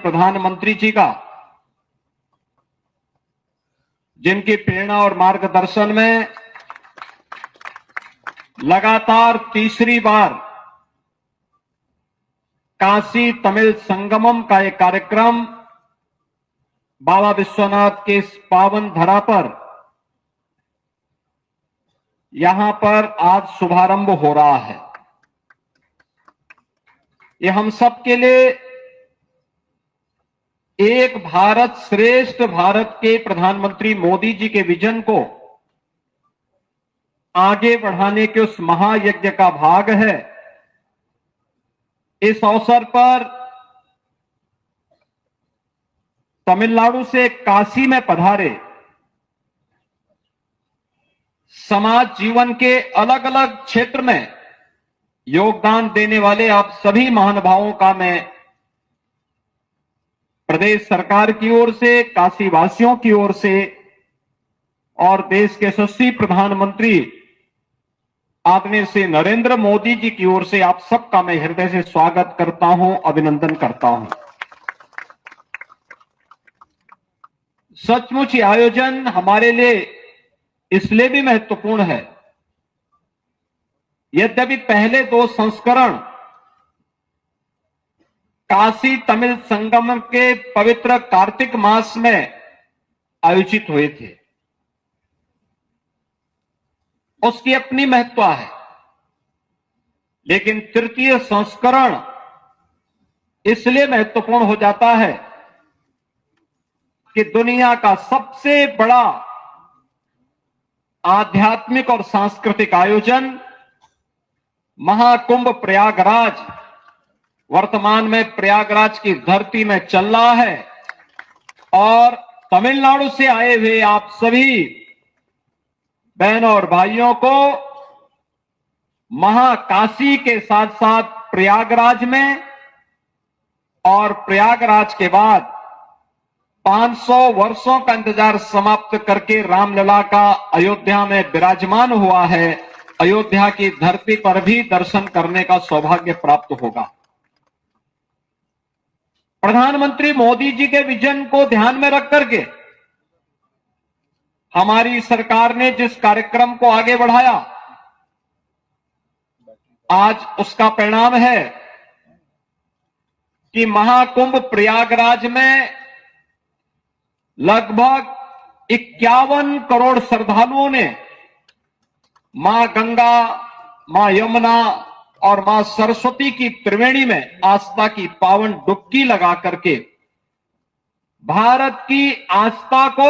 प्रधानमंत्री जी का, जिनकी प्रेरणा और मार्गदर्शन में लगातार तीसरी बार काशी तमिल संगमम का एक कार्यक्रम बाबा विश्वनाथ के इस पावन धरा पर यहां पर आज शुभारंभ हो रहा है। ये हम सब के लिए एक भारत श्रेष्ठ भारत के प्रधानमंत्री मोदी जी के विजन को आगे बढ़ाने के उस महायज्ञ का भाग है। इस अवसर पर तमिलनाडु से काशी में पधारे समाज जीवन के अलग अलग क्षेत्र में योगदान देने वाले आप सभी महानुभावों का मैं प्रदेश सरकार की ओर से, काशी वासियों की ओर से और देश के यशस्वी प्रधानमंत्री आदरणीय श्री नरेंद्र मोदी जी की ओर से आप सबका मैं हृदय से स्वागत करता हूं, अभिनंदन करता हूं। सचमुच ये आयोजन हमारे लिए इसलिए भी महत्वपूर्ण है, यद्यपि पहले 2 संस्करण काशी तमिल संगम के पवित्र कार्तिक मास में आयोजित हुए थे, उसकी अपनी महत्व है। लेकिन तृतीय संस्करण इसलिए महत्वपूर्ण हो जाता है कि दुनिया का सबसे बड़ा आध्यात्मिक और सांस्कृतिक आयोजन महाकुंभ प्रयागराज वर्तमान में प्रयागराज की धरती में चल रहा है और तमिलनाडु से आए हुए आप सभी बहनों और भाइयों को महाकाशी के साथ साथ प्रयागराज में और प्रयागराज के बाद 500 वर्षों का इंतजार समाप्त करके रामलला का अयोध्या में विराजमान हुआ है। अयोध्या की धरती पर भी दर्शन करने का सौभाग्य प्राप्त होगा। प्रधानमंत्री मोदी जी के विजन को ध्यान में रख करके हमारी सरकार ने जिस कार्यक्रम को आगे बढ़ाया, आज उसका परिणाम है कि महाकुंभ प्रयागराज में लगभग 51 करोड़ श्रद्धालुओं ने मां गंगा, मां यमुना और मां सरस्वती की त्रिवेणी में आस्था की पावन डुबकी लगा करके भारत की आस्था को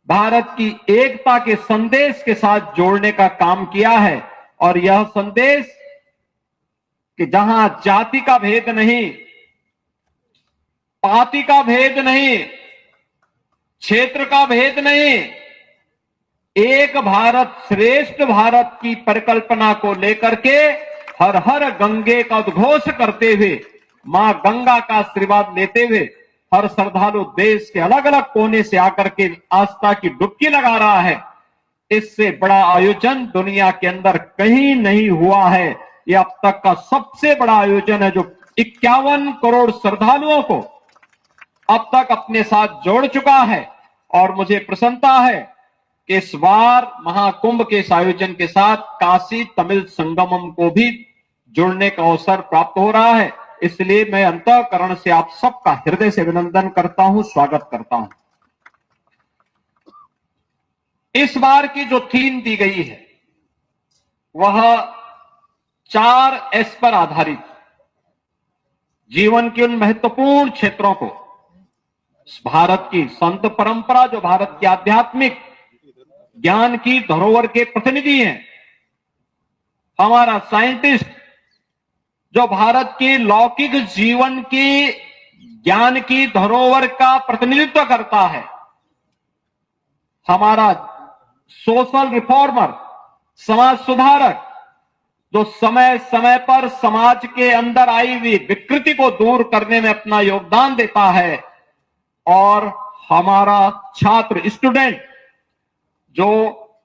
भारत की एकता के संदेश के साथ जोड़ने का काम किया है। और यह संदेश कि जहां जाति का भेद नहीं, पाति का भेद नहीं, क्षेत्र का भेद नहीं, एक भारत श्रेष्ठ भारत की परिकल्पना को लेकर के हर हर गंगे का उद्घोष करते हुए, मां गंगा का आशीर्वाद लेते हुए हर श्रद्धालु देश के अलग अलग कोने से आकर के आस्था की डुबकी लगा रहा है। इससे बड़ा आयोजन दुनिया के अंदर कहीं नहीं हुआ है। यह अब तक का सबसे बड़ा आयोजन है जो 51 करोड़ श्रद्धालुओं को अब तक अपने साथ जोड़ चुका है। और मुझे प्रसन्नता है कि इस बार महाकुंभ के इस आयोजन के साथ काशी तमिल संगमम को भी जुड़ने का अवसर प्राप्त हो रहा है। इसलिए मैं अंतःकरण से आप सबका हृदय से अभिनंदन करता हूं, स्वागत करता हूं। इस बार की जो थीम दी गई है वह 4 एस पर आधारित जीवन के उन महत्वपूर्ण क्षेत्रों को, भारत की संत परंपरा जो भारत की आध्यात्मिक ज्ञान की धरोहर के प्रतिनिधि हैं, हमारा साइंटिस्ट जो भारत के लौकिक जीवन की ज्ञान की धरोहर का प्रतिनिधित्व करता है, हमारा सोशल रिफॉर्मर समाज सुधारक जो समय समय पर समाज के अंदर आई हुई विकृति को दूर करने में अपना योगदान देता है, और हमारा छात्र स्टूडेंट जो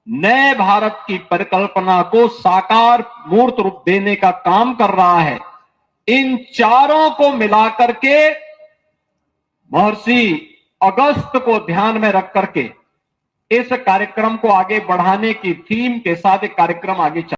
नए भारत की परिकल्पना को साकार मूर्त रूप देने का काम कर रहा है। इन चारों को मिलाकर के महर्षि अगस्त को ध्यान में रख करके इस कार्यक्रम को आगे बढ़ाने की थीम के साथ एक कार्यक्रम आगे चल